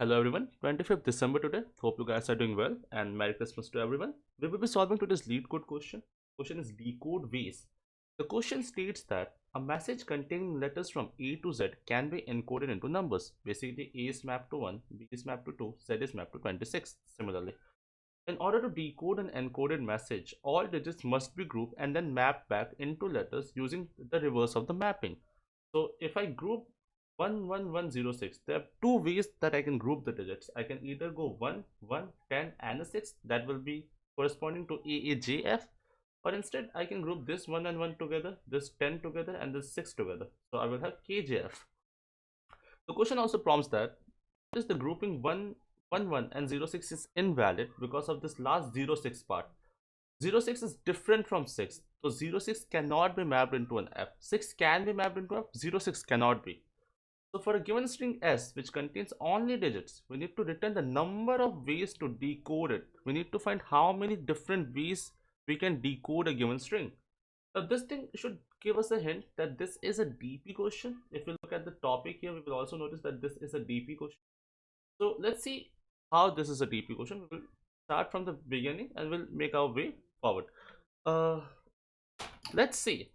Hello everyone, 25th December today. Hope you guys are doing well and Merry Christmas to everyone. We will be solving today's LeetCode question. Question is Decode Ways. The question states that a message containing letters from A to Z can be encoded into numbers. Basically, A is mapped to 1, B is mapped to 2, Z is mapped to 26. Similarly, in order to decode an encoded message, all digits must be grouped and then mapped back into letters using the reverse of the mapping. So if I group 11106, there are two ways that I can group the digits. I can either go 1, 1, 10 and a 6, that will be corresponding to AAJF, or instead I can group this 1 and 1 together, this 10 together and this 6 together. So I will have KJF. The question also prompts that is the grouping 111 and 06 is invalid because of this last 06 part. 06 is different from 6, so 06 cannot be mapped into an F. 6 can be mapped into F, 06 cannot be. So for a given string S which contains only digits, we need to return the number of ways to decode it. We need to find how many different ways we can decode a given string. Now this thing should give us a hint that this is a DP question. If you look at the topic here, we will also notice that this is a DP question. So let's see how this is a DP question. We will start from the beginning and we'll make our way forward. Uh, let's see.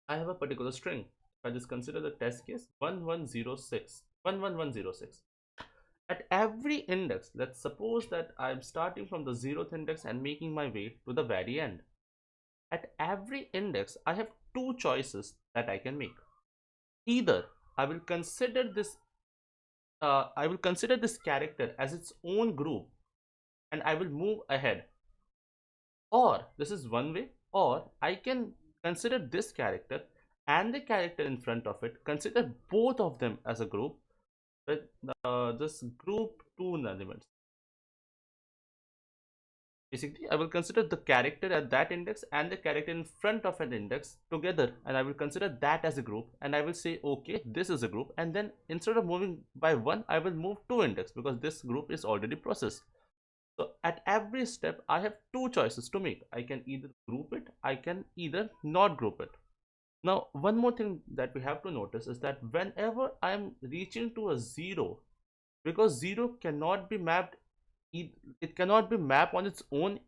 I have a particular string. If I just consider the test case 1106, 11106. At every index, let's suppose that I'm starting from the 0th index and making my way to the very end. At every index, I have two choices that I can make. Either I will consider this character as its own group and I will move ahead, or this is one way, or I can consider this character and the character in front of it, consider both of them as a group with this group two elements. Basically, I will consider the character at that index and the character in front of an index together, and I will consider that as a group, and I will say okay, this is a group, and then instead of moving by one, I will move to index because this group is already processed. So at every step, I have two choices to make. I can either group it, I can either not group it. Now, one more thing that we have to notice is that whenever I am reaching to a 0, because 0 cannot be mapped, it cannot be mapped on its own,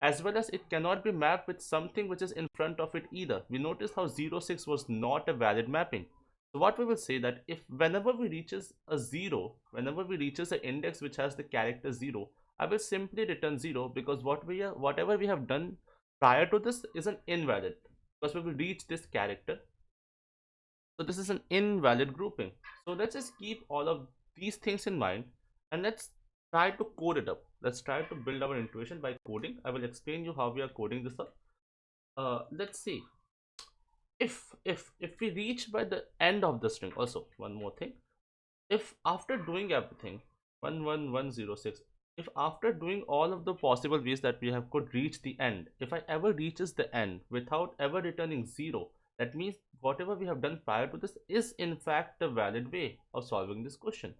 as well as it cannot be mapped with something which is in front of it either. We noticed how 06 was not a valid mapping. So what we will say that if whenever we reaches a 0, whenever we reaches an index which has the character 0, I will simply return 0 because whatever we have done prior to this is an invalid, because we will reach this character. So this is an invalid grouping. So let's just keep all of these things in mind and let's try to code it up. Let's try to build our intuition by coding. I will explain you how we are coding this up. Let's see. If we reach by the end of the string, also one more thing. If after doing everything 11106, if after doing all of the possible ways that we have could reach the end, if I ever reaches the end without ever returning 0, that means whatever we have done prior to this is in fact a valid way of solving this question.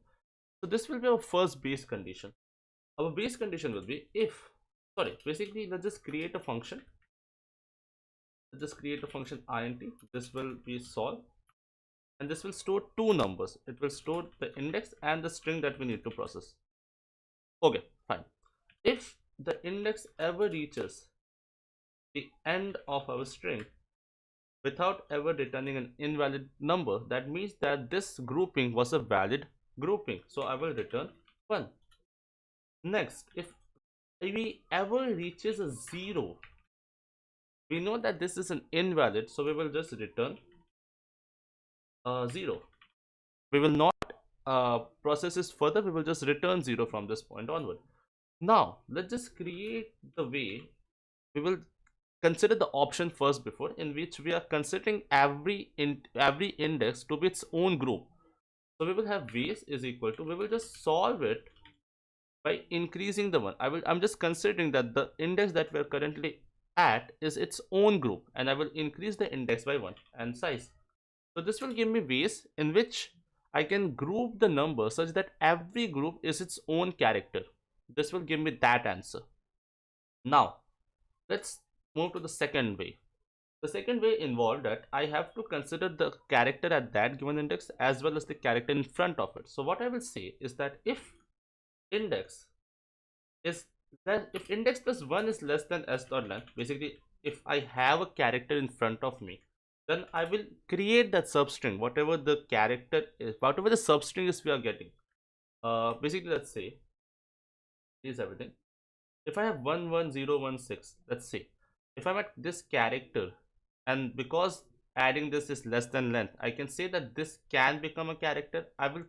So this will be our first base condition. Our base condition will be if, basically let's just create a function. Let's just create a function int. This will be solve, and this will store two numbers. It will store the index and the string that we need to process. Okay, fine. If the index ever reaches the end of our string without ever returning an invalid number, that means that this grouping was a valid grouping. So I will return 1. Next, if we ever reaches a 0, we know that this is an invalid, so we will just return 0. We will not process this further, we will just return 0 from this point onward. Now let's just create the way we will consider the option first before, in which we are considering every index to be its own group. So we will have ways is equal to, we will just solve it by increasing the one. I'm just considering that the index that we are currently at is its own group, and I will increase the index by 1 and size. So this will give me ways in which I can group the number such that every group is its own character. This will give me that answer. Now let's move to the second way. The second way involved that I have to consider the character at that given index as well as the character in front of it. So what I will say is that if index is that if index plus 1 is less than s dot length, basically if I have a character in front of me, then I will create that substring, whatever the character is, whatever the substring is we are getting. Basically, let's say is everything. If I have 11016, let's say if I'm at this character, and because adding this is less than length, I can say that this can become a character. I will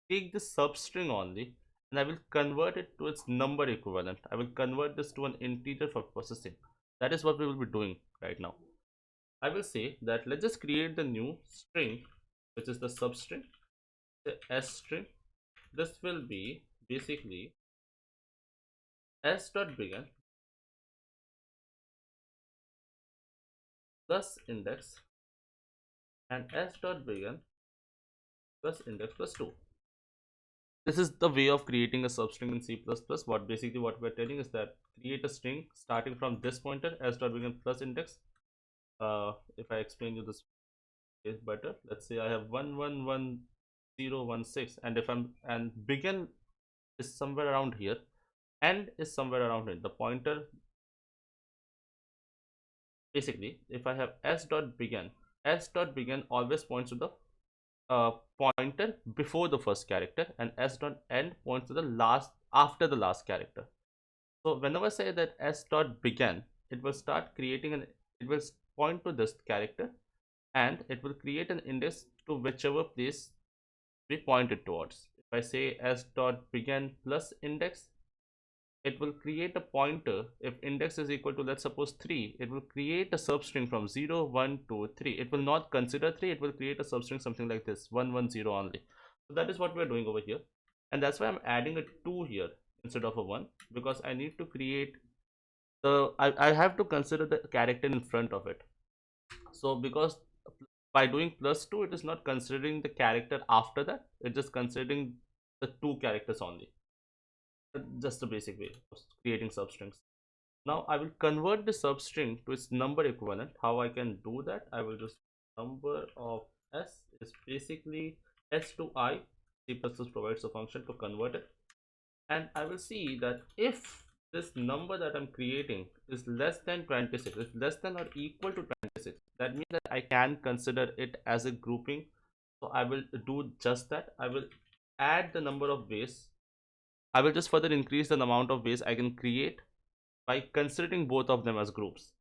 take this substring only and I will convert it to its number equivalent. I will convert this to an integer for processing. That is what we will be doing right now. I will say that let's just create the new string, which is the substring, the s string. This will be basically s dot begin plus index and s dot begin plus index plus 2. This is the way of creating a substring in C++. What we're telling is that create a string starting from this pointer s dot begin plus index. If I explain you this is better, let's say I have 111016, and if I'm and begin is somewhere around here, end is somewhere around here. The pointer, basically, if I have s dot begin always points to the pointer before the first character, and s dot end points to the last after the last character. So whenever I say that s dot begin, it will start creating it will point to this character, and it will create an index to whichever place we point it towards. If I say s dot begin plus index, it will create a pointer. If index is equal to, let's suppose, 3, it will create a substring from 0 1 2 3. It will not consider 3, it will create a substring something like this, 110 only. So that is what we are doing over here, and that's why I'm adding a 2 here instead of a 1, because I need to create I have to consider the character in front of it. So because by doing plus 2, it is not considering the character after that, it's just considering the 2 characters only. Just the basic way of creating substrings. Now I will convert the substring to its number equivalent. How I can do that? I will just number of s is basically s to I. C++ provides a function to convert it, and I will see that if this number that I'm creating is less than 26, is less than or equal to 26, that means that I can consider it as a grouping. So I will do just that. I will add the number of ways. I will just further increase the amount of ways I can create by considering both of them as groups.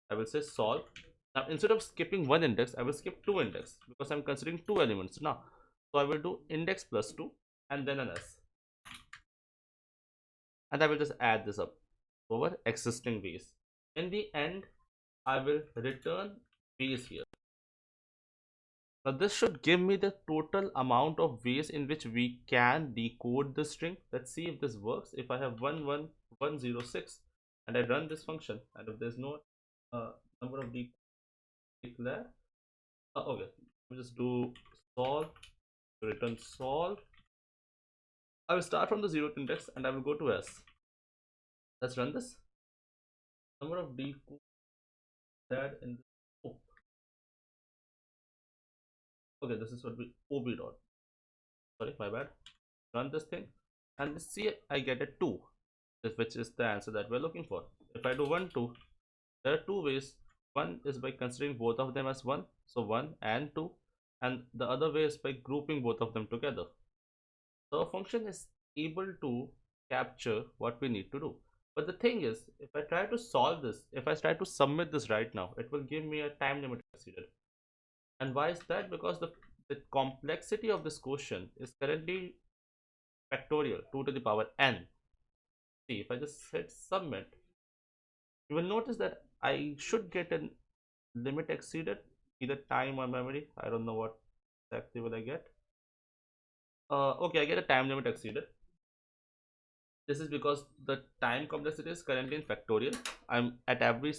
I will say solve. Now instead of skipping one index, I will skip two index because I'm considering two elements now. So I will do index plus 2 and then an s, and I will just add this up over existing ways. In the end, I will return ways here. Now this should give me the total amount of ways in which we can decode the string. Let's see if this works. If I have 11106 and I run this function, and if there's no number of declare, okay, we'll just do solve, return solve. I will start from the 0th index and I will go to s. Let's run this. Number of decode that in the, oh, okay, this is what we ob dot, sorry, my bad. Run this thing and see I get a 2, which is the answer that we're looking for. If I do 1 2, there are two ways. One is by considering both of them as 1, so 1 and 2, and the other way is by grouping both of them together. So a function is able to capture what we need to do. But the thing is, if I try to solve this, if I try to submit this right now, it will give me a time limit exceeded. And why is that? Because the complexity of this question is currently factorial 2 to the power n. See, if I just hit submit, you will notice that I should get a limit exceeded, either time or memory. I don't know what exactly will I get. Okay, I get a time limit exceeded. This is because the time complexity is currently in factorial. I'm at every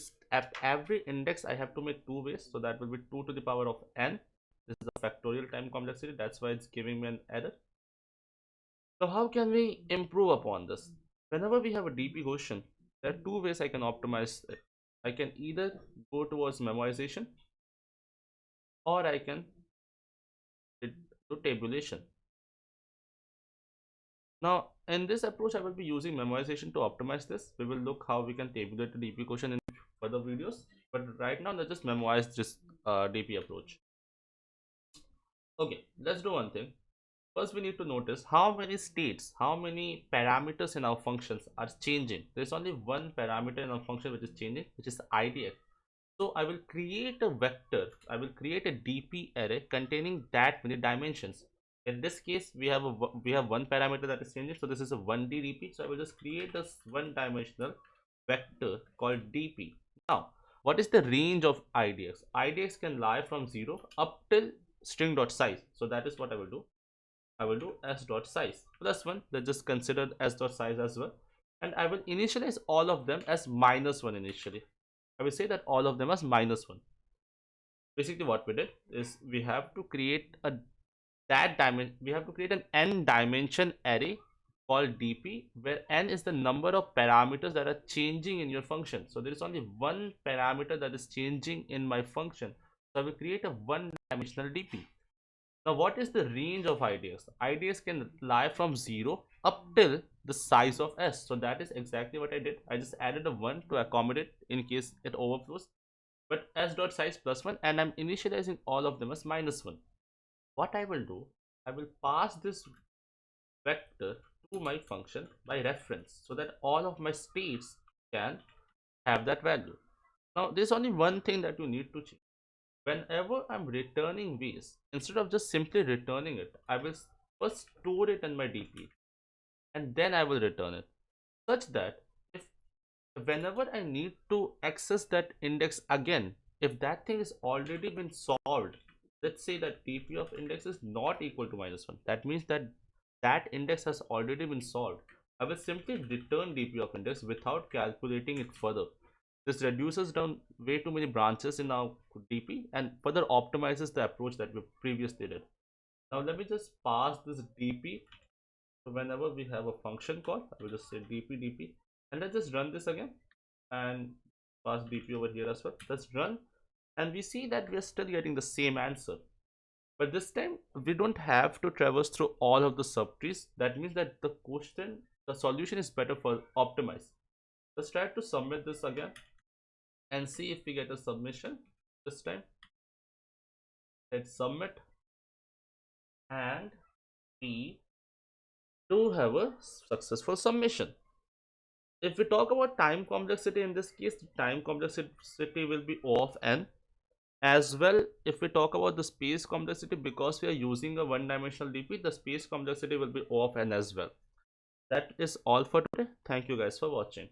index I have to make two ways, so that will be 2 to the power of n. This is a factorial time complexity, that's why it's giving me an error. So how can we improve upon this? Whenever we have a DP question, there are two ways I can optimize it. I can either go towards memorization, or I can do tabulation. Now in this approach, I will be using memorization to optimize this. We will look how we can tabulate the DP quotient in further videos. But right now, let's just memorize this DP approach. Okay, let's do one thing. First, we need to notice how many states, how many parameters in our functions are changing. There's only one parameter in our function which is changing, which is idx. So I will create a vector, I will create a DP array containing that many dimensions. In this case, we have one parameter that is changing, so this is a 1D DP. So I will just create this one dimensional vector called DP. Now, what is the range of idx? Idx can lie from 0 up till string.size. So that is what I will do. I will do s.size plus 1. Let's just consider s.size as well. And I will initialize all of them as -1 initially. I will say that all of them as -1. Basically what we did is we have to create an n dimension array called DP, where n is the number of parameters that are changing in your function. So there is only one parameter that is changing in my function. So I will create a one dimensional DP. Now, what is the range of idx? Idx can lie from 0 up till the size of s. So that is exactly what I did. I just added a 1 to accommodate in case it overflows. But s.size plus 1, and I'm initializing all of them as -1. What I will do, I will pass this vector to my function by reference so that all of my states can have that value. Now, there's only one thing that you need to change. Whenever I'm returning ways, instead of just simply returning it, I will first store it in my DP and then I will return it, such that if whenever I need to access that index again, if that thing is already been solved, let's say that DP of index is not equal to -1, that means that that index has already been solved. I will simply return DP of index without calculating it further. This reduces down way too many branches in our DP and further optimizes the approach that we previously did. Now let me just pass this DP. So whenever we have a function call, I will just say DP, and let's just run this again and pass DP over here as well. Let's run, and we see that we are still getting the same answer. But this time we don't have to traverse through all of the subtrees. That means that the solution is better for optimize. Let's try to submit this again and see if we get a submission this time. Let's submit, and we do have a successful submission. If we talk about time complexity, in this case, the time complexity will be O of n. As well, if we talk about the space complexity, because we are using a one-dimensional DP, the space complexity will be O of n as well. That is all for today. Thank you guys for watching.